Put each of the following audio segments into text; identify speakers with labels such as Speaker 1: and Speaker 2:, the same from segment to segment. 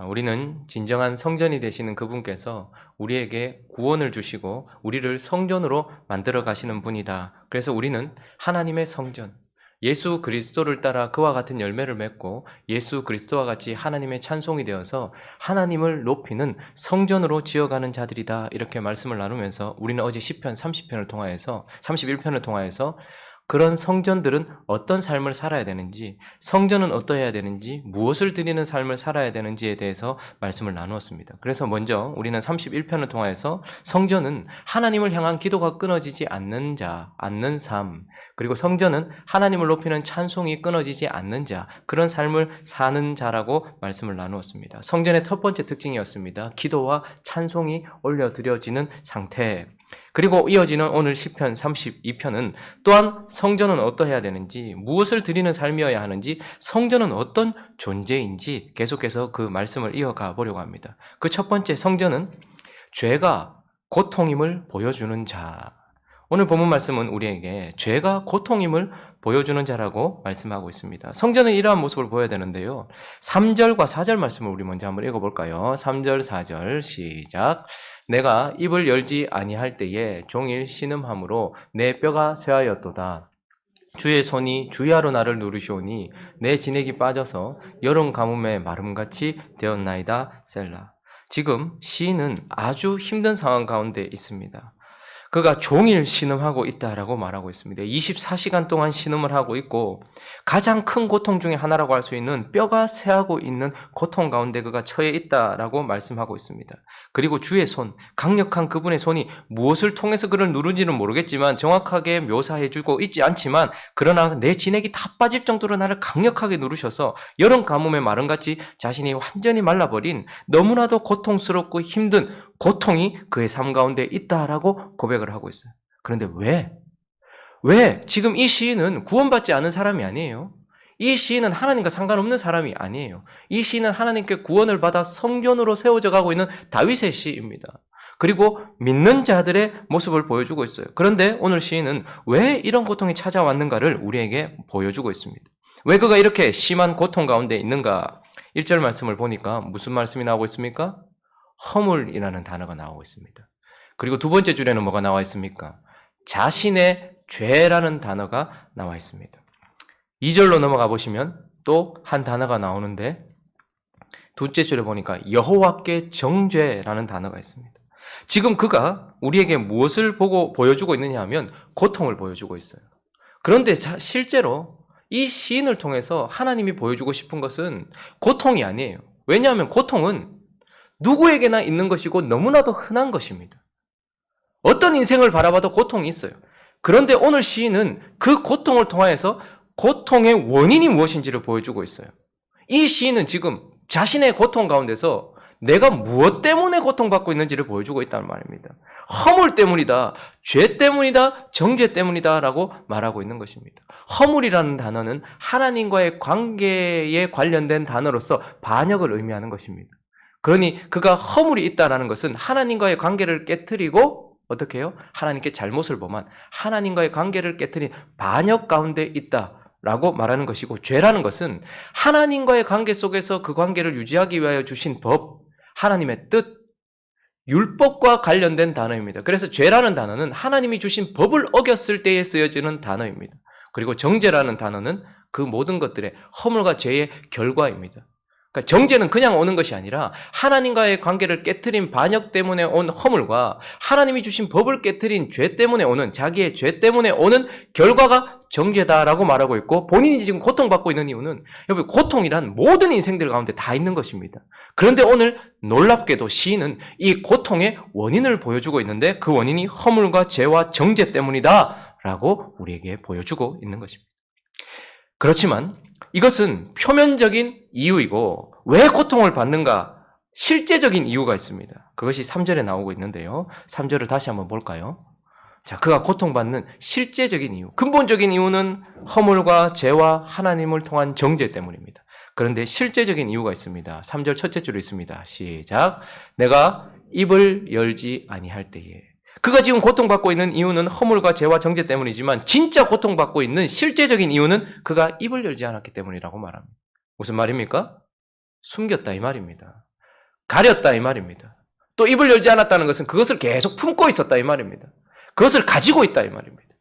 Speaker 1: 우리는 진정한 성전이 되시는 그분께서 우리에게 구원을 주시고 우리를 성전으로 만들어 가시는 분이다. 그래서 우리는 하나님의 성전, 예수 그리스도를 따라 그와 같은 열매를 맺고 예수 그리스도와 같이 하나님의 찬송이 되어서 하나님을 높이는 성전으로 지어가는 자들이다. 이렇게 말씀을 나누면서 우리는 어제 시편 30편을 통하여서 31편을 통하여서 그런 성전들은 어떤 삶을 살아야 되는지, 성전은 어떠해야 되는지, 무엇을 드리는 삶을 살아야 되는지에 대해서 말씀을 나누었습니다. 그래서 먼저 우리는 31편을 통하여서 성전은 하나님을 향한 기도가 끊어지지 않는 자, 않는 삶, 그리고 성전은 하나님을 높이는 찬송이 끊어지지 않는 자, 그런 삶을 사는 자라고 말씀을 나누었습니다. 성전의 첫 번째 특징이었습니다. 기도와 찬송이 올려드려지는 상태. 그리고 이어지는 오늘 시편 32편은 또한 성전은 어떠해야 되는지, 무엇을 드리는 삶이어야 하는지, 성전은 어떤 존재인지 계속해서 그 말씀을 이어가 보려고 합니다. 그 첫 번째 성전은 죄가 고통임을 보여주는 자. 오늘 본문 말씀은 우리에게 죄가 고통임을 보여주는 자라고 말씀하고 있습니다. 성전은 이러한 모습을 보여야 되는데요. 3절과 4절 말씀을 우리 먼저 한번 읽어볼까요? 3절, 4절 시작. 내가 입을 열지 아니할 때에 종일 신음함으로 내 뼈가 쇠하였도다. 주의 손이 주야로 나를 누르시오니 내 진액이 빠져서 여름 가뭄에 마름같이 되었나이다. 셀라. 지금 시인은 아주 힘든 상황 가운데 있습니다. 그가 종일 신음하고 있다라고 말하고 있습니다. 24시간 동안 신음을 하고 있고 가장 큰 고통 중에 하나라고 할 수 있는 뼈가 쇠하고 있는 고통 가운데 그가 처해 있다라고 말씀하고 있습니다. 그리고 주의 손, 강력한 그분의 손이 무엇을 통해서 그를 누른지는 모르겠지만 정확하게 묘사해주고 있지 않지만 그러나 내 진액이 다 빠질 정도로 나를 강력하게 누르셔서 여름 가뭄에 마름같이 자신이 완전히 말라버린 너무나도 고통스럽고 힘든 고통이 그의 삶 가운데 있다라고 고백을 하고 있어요. 그런데 왜? 지금 이 시인은 구원받지 않은 사람이 아니에요. 이 시인은 하나님과 상관없는 사람이 아니에요. 이 시인은 하나님께 구원을 받아 성전으로 세워져 가고 있는 다윗의 시입니다. 그리고 믿는 자들의 모습을 보여주고 있어요. 그런데 오늘 시인은 왜 이런 고통이 찾아왔는가를 우리에게 보여주고 있습니다. 왜 그가 이렇게 심한 고통 가운데 있는가? 1절 말씀을 보니까 무슨 말씀이 나오고 있습니까? 허물이라는 단어가 나오고 있습니다. 그리고 두 번째 줄에는 뭐가 나와 있습니까? 자신의 죄라는 단어가 나와 있습니다. 2절로 넘어가 보시면 또 한 단어가 나오는데 둘째 줄에 보니까 여호와께 정죄라는 단어가 있습니다. 지금 그가 우리에게 무엇을 보여주고 있느냐 하면 고통을 보여주고 있어요. 그런데 실제로 이 시인을 통해서 하나님이 보여주고 싶은 것은 고통이 아니에요. 왜냐하면 고통은 누구에게나 있는 것이고 너무나도 흔한 것입니다. 어떤 인생을 바라봐도 고통이 있어요. 그런데 오늘 시인은 그 고통을 통하여서 고통의 원인이 무엇인지를 보여주고 있어요. 이 시인은 지금 자신의 고통 가운데서 내가 무엇 때문에 고통받고 있는지를 보여주고 있다는 말입니다. 허물 때문이다, 죄 때문이다, 정죄 때문이다 라고 말하고 있는 것입니다. 허물이라는 단어는 하나님과의 관계에 관련된 단어로서 반역을 의미하는 것입니다. 그러니 그가 허물이 있다라는 것은 하나님과의 관계를 깨트리고 어떻게 해요? 하나님께 잘못을 범한 하나님과의 관계를 깨트린 반역 가운데 있다라고 말하는 것이고, 죄라는 것은 하나님과의 관계 속에서 그 관계를 유지하기 위하여 주신 법, 하나님의 뜻, 율법과 관련된 단어입니다. 그래서 죄라는 단어는 하나님이 주신 법을 어겼을 때에 쓰여지는 단어입니다. 그리고 정죄라는 단어는 그 모든 것들의 허물과 죄의 결과입니다. 그러니까 정죄는 그냥 오는 것이 아니라 하나님과의 관계를 깨트린 반역 때문에 온 허물과 하나님이 주신 법을 깨트린 죄 때문에 오는, 자기의 죄 때문에 오는 결과가 정죄다라고 말하고 있고, 본인이 지금 고통받고 있는 이유는 여러분 고통이란 모든 인생들 가운데 다 있는 것입니다. 그런데 오늘 놀랍게도 시인은 이 고통의 원인을 보여주고 있는데 그 원인이 허물과 죄와 정죄 때문이다 라고 우리에게 보여주고 있는 것입니다. 그렇지만 이것은 표면적인 이유이고 왜 고통을 받는가? 실제적인 이유가 있습니다. 그것이 3절에 나오고 있는데요. 3절을 다시 한번 볼까요? 자, 그가 고통받는 실제적인 이유, 근본적인 이유는 허물과 죄와 하나님을 통한 정죄 때문입니다. 그런데 실제적인 이유가 있습니다. 3절 첫째 줄에 있습니다. 시작. 내가 입을 열지 아니할 때에. 그가 지금 고통받고 있는 이유는 허물과 죄와 정죄 때문이지만 진짜 고통받고 있는 실제적인 이유는 그가 입을 열지 않았기 때문이라고 말합니다. 무슨 말입니까? 숨겼다 이 말입니다. 가렸다 이 말입니다. 또 입을 열지 않았다는 것은 그것을 계속 품고 있었다 이 말입니다. 그것을 가지고 있다 이 말입니다.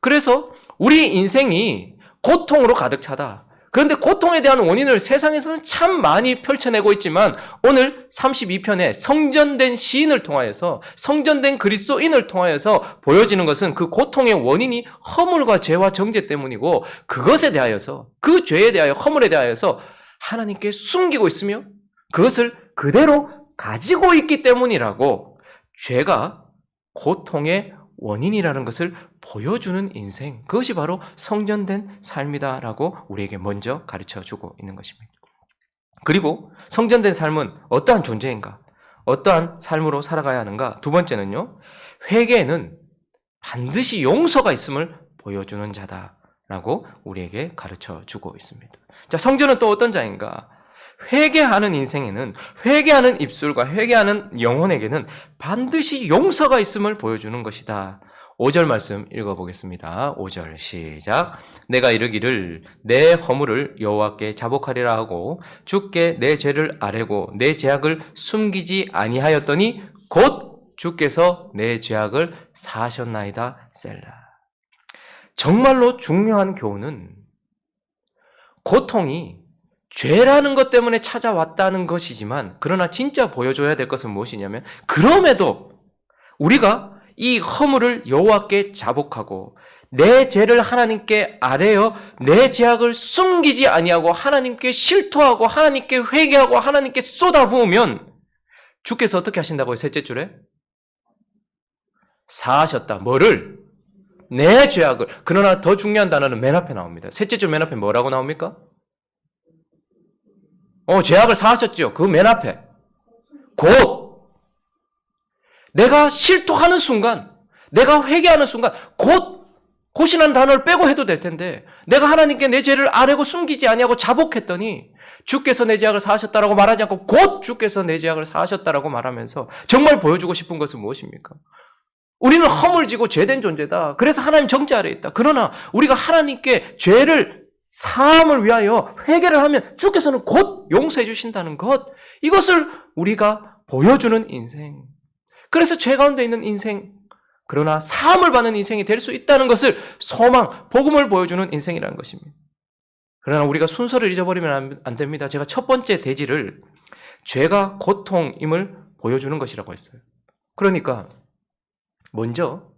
Speaker 1: 그래서 우리 인생이 고통으로 가득 차다. 그런데 고통에 대한 원인을 세상에서는 참 많이 펼쳐내고 있지만 오늘 32편에 성전된 시인을 통하여서 성전된 그리스도인을 통하여서 보여지는 것은 그 고통의 원인이 허물과 죄와 정죄 때문이고 그것에 대하여서 그 죄에 대하여 허물에 대하여서 하나님께 숨기고 있으며 그것을 그대로 가지고 있기 때문이라고 죄가 고통의 원인이라는 것을 보여주는 인생, 그것이 바로 성전된 삶이다라고 우리에게 먼저 가르쳐주고 있는 것입니다. 그리고 성전된 삶은 어떠한 존재인가? 어떠한 삶으로 살아가야 하는가? 두 번째는요, 회개에는 반드시 용서가 있음을 보여주는 자다라고 우리에게 가르쳐주고 있습니다. 자, 성전은 또 어떤 자인가? 회개하는 인생에는 회개하는 입술과 회개하는 영혼에게는 반드시 용서가 있음을 보여주는 것이다. 5절 말씀 읽어보겠습니다. 5절 시작. 내가 이르기를 내 허물을 여호와께 자복하리라 하고 주께 내 죄를 아뢰고 내 죄악을 숨기지 아니하였더니 곧 주께서 내 죄악을 사하셨나이다. 셀라. 정말로 중요한 교훈은 고통이 죄라는 것 때문에 찾아왔다는 것이지만 그러나 진짜 보여줘야 될 것은 무엇이냐면 그럼에도 우리가 이 허물을 여호와께 자복하고 내 죄를 하나님께 아뢰어 내 죄악을 숨기지 아니하고 하나님께 실토하고 하나님께 회개하고 하나님께 쏟아부으면 주께서 어떻게 하신다고요? 셋째 줄에 사하셨다. 뭐를? 내 죄악을. 그러나 더 중요한 단어는 맨 앞에 나옵니다. 셋째 줄 맨 앞에 뭐라고 나옵니까? 죄악을 사하셨죠. 그 맨 앞에. 곧. 내가 실토하는 순간, 내가 회개하는 순간, 곧이라는 단어를 빼고 해도 될 텐데, 내가 하나님께 내 죄를 아뢰고 숨기지 아니하고 자복했더니, 주께서 내 죄악을 사하셨다라고 말하지 않고, 곧 주께서 내 죄악을 사하셨다라고 말하면서, 정말 보여주고 싶은 것은 무엇입니까? 우리는 허물지고 죄된 존재다. 그래서 하나님 정죄 아래에 있다. 그러나, 우리가 하나님께 죄를 사함을 위하여 회개를 하면 주께서는 곧 용서해 주신다는 것, 이것을 우리가 보여주는 인생. 그래서 죄 가운데 있는 인생, 그러나 사함을 받는 인생이 될 수 있다는 것을 소망, 복음을 보여주는 인생이라는 것입니다. 그러나 우리가 순서를 잊어버리면 안 됩니다. 제가 첫 번째 대지를 죄가 고통임을 보여주는 것이라고 했어요. 그러니까 먼저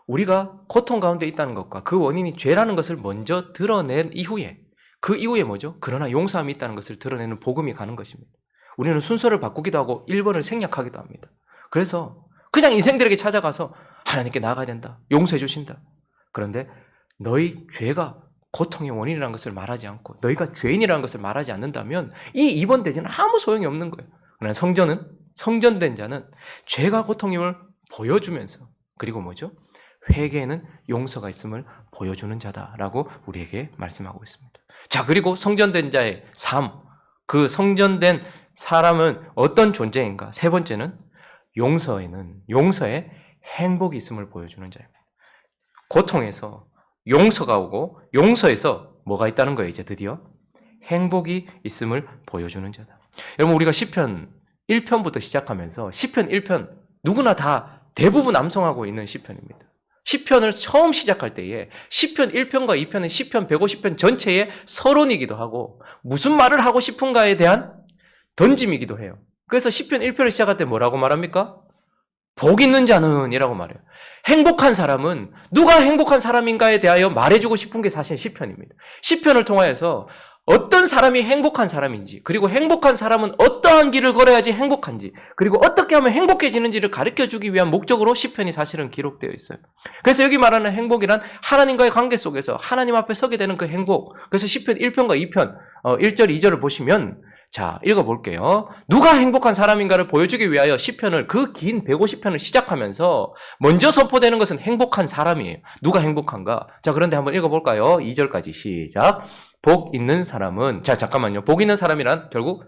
Speaker 1: 우리가 고통 가운데 있다는 것과 그 원인이 죄라는 것을 먼저 드러낸 이후에 그 이후에 뭐죠? 그러나 용서함이 있다는 것을 드러내는 복음이 가는 것입니다. 우리는 순서를 바꾸기도 하고 1번을 생략하기도 합니다. 그래서 그냥 인생들에게 찾아가서 하나님께 나아가야 된다. 용서해 주신다. 그런데 너희 죄가 고통의 원인이라는 것을 말하지 않고 너희가 죄인이라는 것을 말하지 않는다면 이 2번 대지는 아무 소용이 없는 거예요. 그러나 성전된 자는 죄가 고통임을 보여주면서 그리고 뭐죠? 회개에는 용서가 있음을 보여주는 자다라고 우리에게 말씀하고 있습니다. 자, 그리고 성전된 자의 삶, 그 성전된 사람은 어떤 존재인가? 세 번째는 용서에 행복이 있음을 보여주는 자입니다. 고통에서 용서가 오고 용서에서 뭐가 있다는 거예요? 이제 드디어 행복이 있음을 보여주는 자다. 여러분, 우리가 시편 1편부터 시작하면서 시편 1편 누구나 다 대부분 암송하고 있는 시편입니다. 시편을 처음 시작할 때에 시편 1편과 2편은 시편 150편 전체의 서론이기도 하고 무슨 말을 하고 싶은가에 대한 던짐이기도 해요. 그래서 시편 1편을 시작할 때 뭐라고 말합니까? 복 있는 자는 이라고 말해요. 행복한 사람은 누가 행복한 사람인가에 대하여 말해주고 싶은 게 사실 시편입니다. 시편을 통하여서 어떤 사람이 행복한 사람인지, 그리고 행복한 사람은 어떠한 길을 걸어야지 행복한지, 그리고 어떻게 하면 행복해지는지를 가르쳐주기 위한 목적으로 시편이 사실은 기록되어 있어요. 그래서 여기 말하는 행복이란 하나님과의 관계 속에서 하나님 앞에 서게 되는 그 행복. 그래서 시편 1편과 2편 1절, 2절을 보시면 자, 읽어볼게요. 누가 행복한 사람인가를 보여주기 위하여 시편을 그 긴 150편을 시작하면서 먼저 선포되는 것은 행복한 사람이에요. 누가 행복한가? 자, 그런데 한번 읽어볼까요? 2절까지 시작. 복 있는 사람은, 자, 잠깐만요. 복 있는 사람이란 결국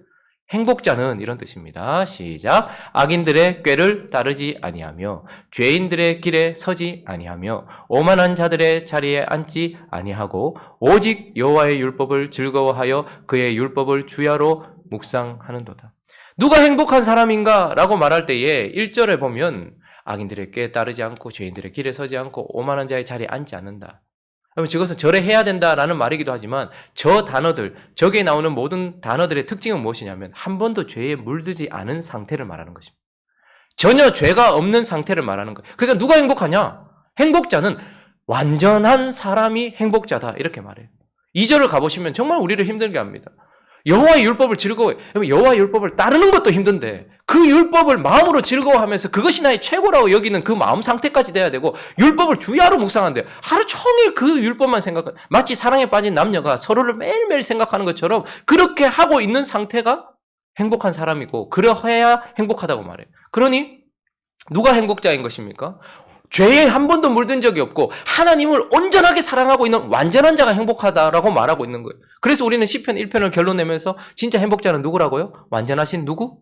Speaker 1: 행복자는 이런 뜻입니다. 시작. 악인들의 꾀를 따르지 아니하며 죄인들의 길에 서지 아니하며 오만한 자들의 자리에 앉지 아니하고 오직 여호와의 율법을 즐거워하여 그의 율법을 주야로 묵상하는도다. 누가 행복한 사람인가? 라고 말할 때에 1절에 보면 악인들의 꾀에 따르지 않고 죄인들의 길에 서지 않고 오만한 자의 자리에 앉지 않는다. 그러면 저것은 절해해야 된다라는 말이기도 하지만 저 단어들, 저기에 나오는 모든 단어들의 특징은 무엇이냐면 한 번도 죄에 물들지 않은 상태를 말하는 것입니다. 전혀 죄가 없는 상태를 말하는 거예요. 그러니까 누가 행복하냐? 행복자는 완전한 사람이 행복자다 이렇게 말해요. 2절을 가보시면 정말 우리를 힘들게 합니다. 여호와의 율법을 즐거워해. 여호와의 율법을 따르는 것도 힘든데 그 율법을 마음으로 즐거워하면서 그것이 나의 최고라고 여기는 그 마음 상태까지 돼야 되고 율법을 주야로 묵상한대요. 하루 종일 그 율법만 생각하는, 마치 사랑에 빠진 남녀가 서로를 매일매일 생각하는 것처럼 그렇게 하고 있는 상태가 행복한 사람이고 그러해야 행복하다고 말해요. 그러니 누가 행복자인 것입니까? 죄에 한 번도 물든 적이 없고 하나님을 온전하게 사랑하고 있는 완전한 자가 행복하다라고 말하고 있는 거예요. 그래서 우리는 시편 1편을 결론 내면서 진짜 행복자는 누구라고요? 완전하신 누구?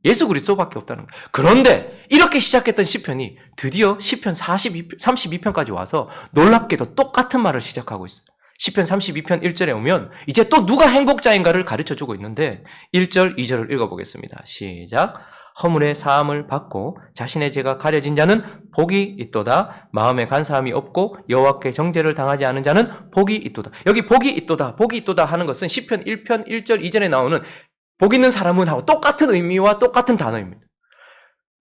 Speaker 1: 예수 그리스도밖에 없다는 거예요. 그런데 이렇게 시작했던 시편이 드디어 시편 32편까지 와서 놀랍게도 똑같은 말을 시작하고 있어요. 시편 32편 1절에 오면 이제 또 누가 행복자인가를 가르쳐주고 있는데 1절, 2절을 읽어보겠습니다. 시작. 허물의 사함을 받고 자신의 죄가 가려진 자는 복이 있도다. 마음에 간사함이 없고 여호와께 정죄를 당하지 않은 자는 복이 있도다. 여기 복이 있도다, 복이 있도다 하는 것은 시편 1편 1절 2절에 나오는 복 있는 사람은 하고 똑같은 의미와 똑같은 단어입니다.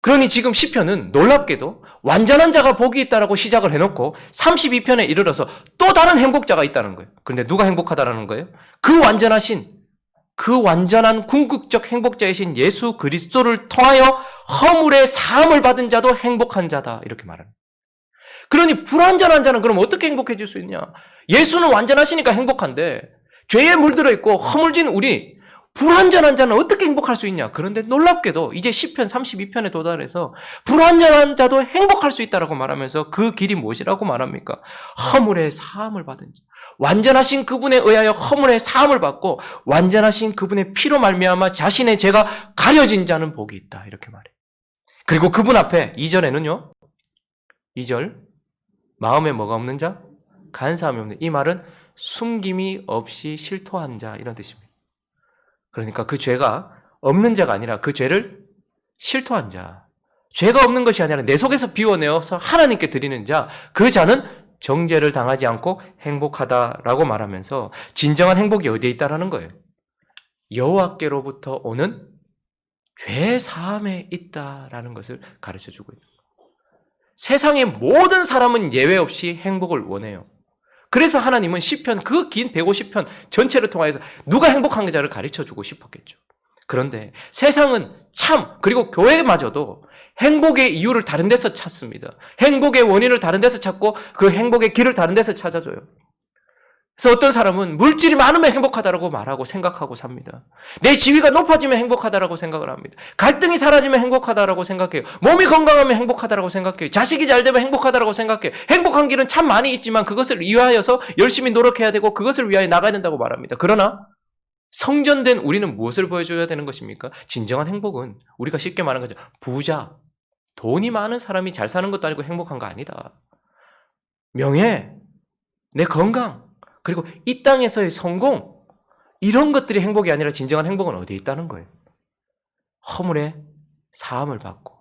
Speaker 1: 그러니 지금 시편은 놀랍게도 완전한 자가 복이 있다라고 시작을 해놓고 32편에 이르러서 또 다른 행복자가 있다는 거예요. 그런데 누가 행복하다라는 거예요? 그 완전한 궁극적 행복자이신 예수 그리스도를 통하여 허물의 사함을 받은 자도 행복한 자다 이렇게 말합니다. 그러니 불완전한 자는 그럼 어떻게 행복해질 수 있냐? 예수는 완전하시니까 행복한데 죄에 물들어 있고 허물진 우리 불완전한 자는 어떻게 행복할 수 있냐? 그런데 놀랍게도 이제 시편 32편에 도달해서 불완전한 자도 행복할 수 있다라고 말하면서 그 길이 무엇이라고 말합니까? 허물의 사함을 받은 자. 완전하신 그분에 의하여 허물의 사함을 받고 완전하신 그분의 피로 말미암아 자신의 죄가 가려진 자는 복이 있다. 이렇게 말해요. 그리고 그분 앞에 2절에는요. 2절 마음에 뭐가 없는 자? 간사함이 없는. 이 말은 숨김이 없이 실토한 자 이런 뜻입니다. 그러니까 그 죄가 없는 자가 아니라 그 죄를 실토한 자. 죄가 없는 것이 아니라 내 속에서 비워내어서 하나님께 드리는 자. 그 자는 정죄를 당하지 않고 행복하다라고 말하면서 진정한 행복이 어디에 있다라는 거예요. 여호와께로부터 오는 죄 사함에 있다라는 것을 가르쳐주고 있는 거예요. 세상의 모든 사람은 예외 없이 행복을 원해요. 그래서 하나님은 시편 그 긴 150편 전체를 통해서 누가 행복한 자를 가르쳐주고 싶었겠죠. 그런데 세상은 참 그리고 교회마저도 행복의 이유를 다른 데서 찾습니다. 행복의 원인을 다른 데서 찾고 그 행복의 길을 다른 데서 찾아줘요. 그래서 어떤 사람은 물질이 많으면 행복하다라고 말하고 생각하고 삽니다. 내 지위가 높아지면 행복하다라고 생각을 합니다. 갈등이 사라지면 행복하다라고 생각해요. 몸이 건강하면 행복하다라고 생각해요. 자식이 잘 되면 행복하다라고 생각해요. 행복한 길은 참 많이 있지만 그것을 위하여서 열심히 노력해야 되고 그것을 위하여 나가야 된다고 말합니다. 그러나 성전된 우리는 무엇을 보여줘야 되는 것입니까? 진정한 행복은 우리가 쉽게 말하는 거죠. 부자, 돈이 많은 사람이 잘 사는 것도 아니고 행복한 거 아니다. 명예, 내 건강, 그리고 이 땅에서의 성공, 이런 것들이 행복이 아니라 진정한 행복은 어디에 있다는 거예요? 허물의 사함을 받고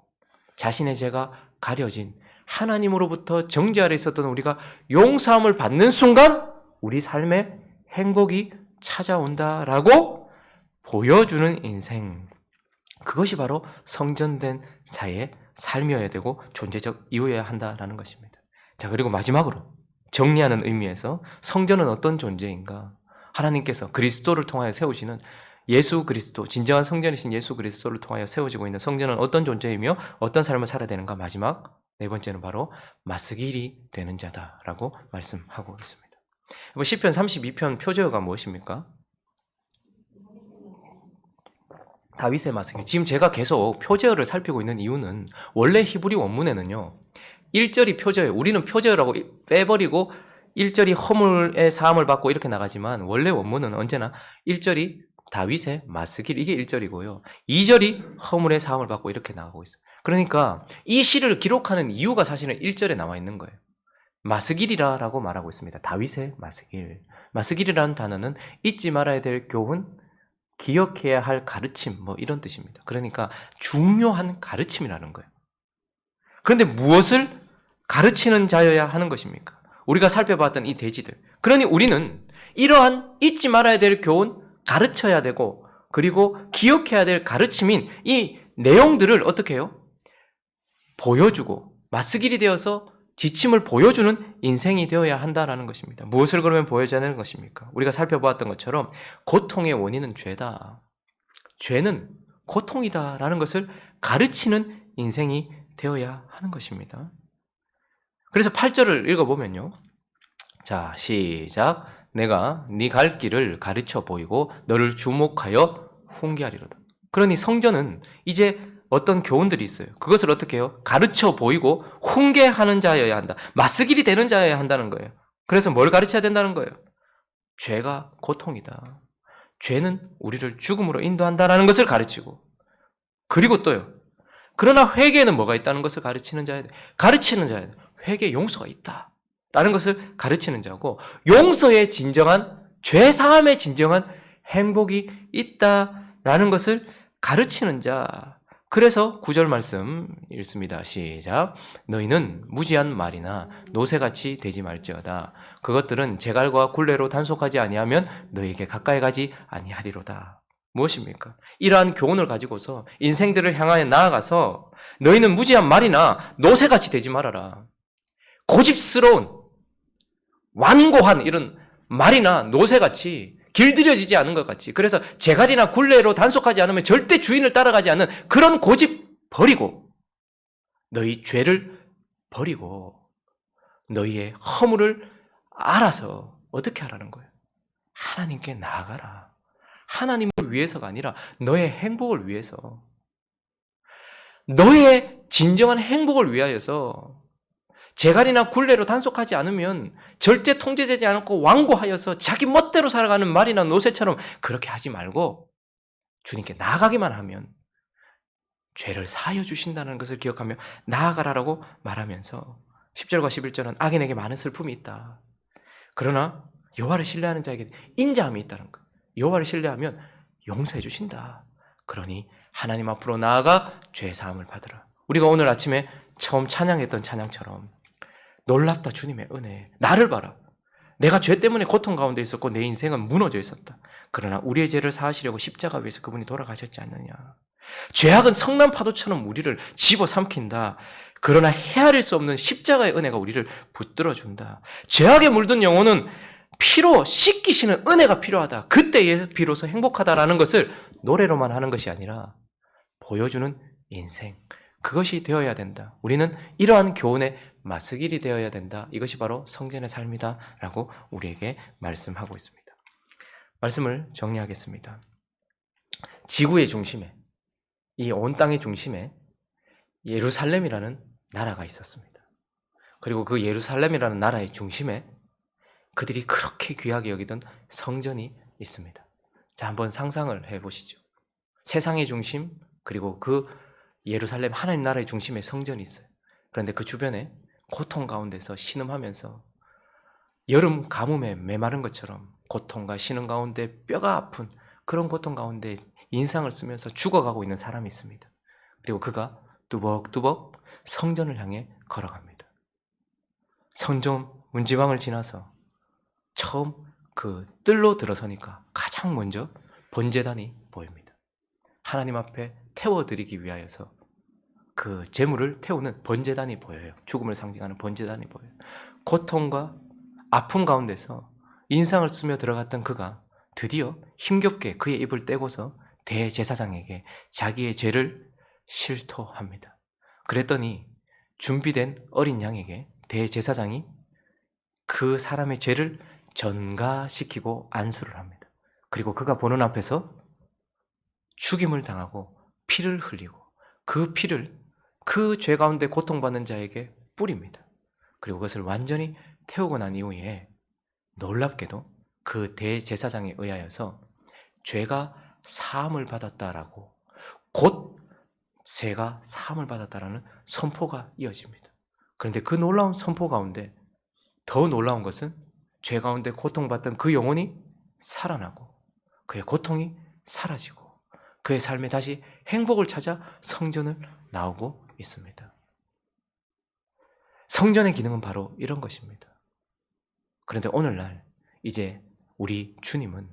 Speaker 1: 자신의 죄가 가려진 하나님으로부터 정죄 아래 있었던 우리가 용서함을 받는 순간 우리 삶에 행복이 찾아온다라고 보여주는 인생. 그것이 바로 성전된 자의 삶이어야 되고 존재적 이유여야 한다라는 것입니다. 자, 그리고 마지막으로 정리하는 의미에서 성전은 어떤 존재인가? 하나님께서 그리스도를 통하여 세우시는 예수 그리스도, 진정한 성전이신 예수 그리스도를 통하여 세워지고 있는 성전은 어떤 존재이며 어떤 삶을 살아야 되는가? 마지막 네 번째는 바로 마스길이 되는 자다라고 말씀하고 있습니다. 시편 32편 표제어가 무엇입니까? 다윗의 마스길. 지금 제가 계속 표제어를 살피고 있는 이유는 원래 히브리 원문에는요. 1절이 표제어예요. 우리는 표제어라고 빼버리고 1절이 허물의 사함을 받고 이렇게 나가지만 원래 원문은 언제나 1절이 다윗의 마스길 이게 1절이고요. 2절이 허물의 사함을 받고 이렇게 나가고 있어요. 그러니까 이 시를 기록하는 이유가 사실은 1절에 나와 있는 거예요. 마스길이라고 말하고 있습니다. 다윗의 마스길. 마스길이라는 단어는 잊지 말아야 될 교훈, 기억해야 할 가르침 뭐 이런 뜻입니다. 그러니까 중요한 가르침이라는 거예요. 그런데 무엇을 가르치는 자여야 하는 것입니까? 우리가 살펴봤던 이 돼지들. 그러니 우리는 이러한 잊지 말아야 될 교훈, 가르쳐야 되고 그리고 기억해야 될 가르침인 이 내용들을 어떻게 해요? 보여주고 맞서길이 되어서 지침을 보여주는 인생이 되어야 한다라는 것입니다. 무엇을 그러면 보여줘야 하는 것입니까? 우리가 살펴보았던 것처럼 고통의 원인은 죄다. 죄는 고통이다라는 것을 가르치는 인생이 되어야 하는 것입니다. 그래서 8절을 읽어보면요. 자, 시작. 내가 네 갈 길을 가르쳐 보이고 너를 주목하여 훈계하리로다. 그러니 성전은 이제 어떤 교훈들이 있어요. 그것을 어떻게 해요? 가르쳐 보이고 훈계하는 자여야 한다. 맞서길이 되는 자여야 한다는 거예요. 그래서 뭘 가르쳐야 된다는 거예요? 죄가 고통이다. 죄는 우리를 죽음으로 인도한다는 것을 가르치고 그리고 또요. 그러나 회개에는 뭐가 있다는 것을 가르치는 자야 돼. 가르치는 자야 돼. 회개에 용서가 있다. 라는 것을 가르치는 자고 용서의 진정한 죄 사함의 진정한 행복이 있다라는 것을 가르치는 자. 그래서 9절 말씀 읽습니다. 시작. 너희는 무지한 말이나 노새같이 되지 말지어다. 그것들은 제갈과 굴레로 단속하지 아니하면 너희에게 가까이 가지 아니하리로다. 무엇입니까? 이러한 교훈을 가지고서 인생들을 향하여 나아가서 너희는 무지한 말이나 노새같이 되지 말아라. 고집스러운 완고한 이런 말이나 노새같이 길들여지지 않은 것 같이 그래서 제갈이나 굴레로 단속하지 않으면 절대 주인을 따라가지 않는 그런 고집 버리고 너희 죄를 버리고 너희의 허물을 알아서 어떻게 하라는 거예요? 하나님께 나아가라. 하나님을 위해서가 아니라 너의 행복을 위해서 너의 진정한 행복을 위하여서 제갈이나 굴레로 단속하지 않으면 절대 통제되지 않고 완고하여서 자기 멋대로 살아가는 말이나 노새처럼 그렇게 하지 말고 주님께 나아가기만 하면 죄를 사하여 주신다는 것을 기억하며 나아가라라고 말하면서 10절과 11절은 악인에게 많은 슬픔이 있다. 그러나 여호와를 신뢰하는 자에게 인자함이 있다는 것. 여호와를 신뢰하면 용서해 주신다. 그러니 하나님 앞으로 나아가 죄 사함을 받으라. 우리가 오늘 아침에 처음 찬양했던 찬양처럼 놀랍다 주님의 은혜. 나를 봐라. 내가 죄 때문에 고통 가운데 있었고 내 인생은 무너져 있었다. 그러나 우리의 죄를 사하시려고 십자가 위에서 그분이 돌아가셨지 않느냐. 죄악은 성난 파도처럼 우리를 집어삼킨다. 그러나 헤아릴 수 없는 십자가의 은혜가 우리를 붙들어준다. 죄악에 물든 영혼은 피로 씻기시는 은혜가 필요하다. 그때에 비로소 행복하다라는 것을 노래로만 하는 것이 아니라 보여주는 인생. 그것이 되어야 된다. 우리는 이러한 교훈의 맞서길이 되어야 된다. 이것이 바로 성전의 삶이다. 라고 우리에게 말씀하고 있습니다. 말씀을 정리하겠습니다. 지구의 중심에, 이 온 땅의 중심에 예루살렘이라는 나라가 있었습니다. 그리고 그 예루살렘이라는 나라의 중심에 그들이 그렇게 귀하게 여기던 성전이 있습니다. 자, 한번 상상을 해보시죠. 세상의 중심, 그리고 그 예루살렘 하나님 나라의 중심에 성전이 있어요. 그런데 그 주변에 고통 가운데서 신음하면서 여름 가뭄에 메마른 것처럼 고통과 신음 가운데 뼈가 아픈 그런 고통 가운데 인상을 쓰면서 죽어가고 있는 사람이 있습니다. 그리고 그가 뚜벅뚜벅 성전을 향해 걸어갑니다. 성전 문지방을 지나서 처음 그 뜰로 들어서니까 가장 먼저 번제단이 보입니다. 하나님 앞에 태워드리기 위하여서 그 제물을 태우는 번제단이 보여요. 죽음을 상징하는 번제단이 보여요. 고통과 아픔 가운데서 인상을 쓰며 들어갔던 그가 드디어 힘겹게 그의 입을 떼고서 대제사장에게 자기의 죄를 실토합니다. 그랬더니 준비된 어린 양에게 대제사장이 그 사람의 죄를 전가시키고 안수를 합니다. 그리고 그가 보는 앞에서 죽임을 당하고 피를 흘리고 그 피를 그 죄 가운데 고통받는 자에게 뿌립니다. 그리고 그것을 완전히 태우고 난 이후에 놀랍게도 그 대제사장에 의하여서 죄가 사함을 받았다라고 곧 죄가 사함을 받았다라는 선포가 이어집니다. 그런데 그 놀라운 선포 가운데 더 놀라운 것은 죄 가운데 고통받던 그 영혼이 살아나고 그의 고통이 사라지고 그의 삶에 다시 행복을 찾아 성전을 나오고 있습니다. 성전의 기능은 바로 이런 것입니다. 그런데 오늘날 이제 우리 주님은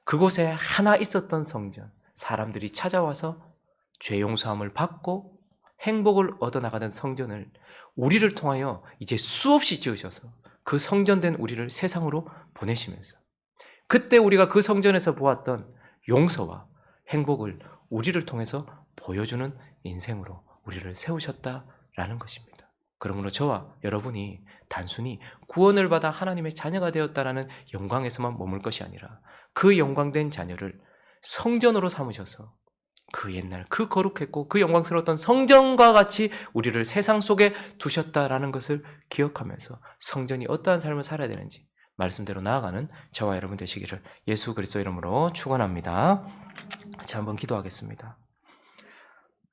Speaker 1: 그곳에 하나 있었던 성전, 사람들이 찾아와서 죄 용서함을 받고 행복을 얻어나가는 성전을 우리를 통하여 이제 수없이 지으셔서 그 성전된 우리를 세상으로 보내시면서 그때 우리가 그 성전에서 보았던 용서와 행복을 우리를 통해서 보여주는 인생으로 우리를 세우셨다라는 것입니다. 그러므로 저와 여러분이 단순히 구원을 받아 하나님의 자녀가 되었다라는 영광에서만 머물 것이 아니라 그 영광된 자녀를 성전으로 삼으셔서 그 옛날 그 거룩했고 그 영광스러웠던 성전과 같이 우리를 세상 속에 두셨다라는 것을 기억하면서 성전이 어떠한 삶을 살아야 되는지 말씀대로 나아가는 저와 여러분 되시기를 예수 그리스도 이름으로 축원합니다. 같이 한번 기도하겠습니다.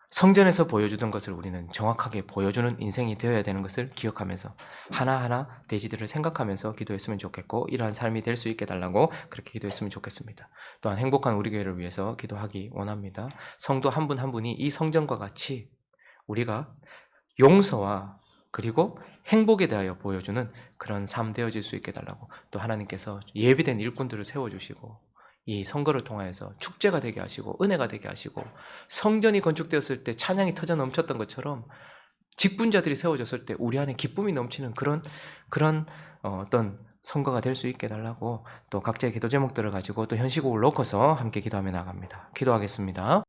Speaker 1: 성전에서 보여주던 것을 우리는 정확하게 보여주는 인생이 되어야 되는 것을 기억하면서 하나하나 대지들을 생각하면서 기도했으면 좋겠고 이러한 삶이 될 수 있게 달라고 그렇게 기도했으면 좋겠습니다. 또한 행복한 우리 교회를 위해서 기도하기 원합니다. 성도 한 분 한 분이 이 성전과 같이 우리가 용서와 그리고 행복에 대하여 보여주는 그런 삶 되어질 수 있게 달라고 또 하나님께서 예비된 일꾼들을 세워주시고 이 선거를 통하여서 축제가 되게 하시고 은혜가 되게 하시고 성전이 건축되었을 때 찬양이 터져 넘쳤던 것처럼 직분자들이 세워졌을 때 우리 안에 기쁨이 넘치는 그런 어떤 선거가 될 수 있게 달라고 또 각자의 기도 제목들을 가지고 또 현시곡을 놓고서 함께 기도하며 나갑니다. 기도하겠습니다.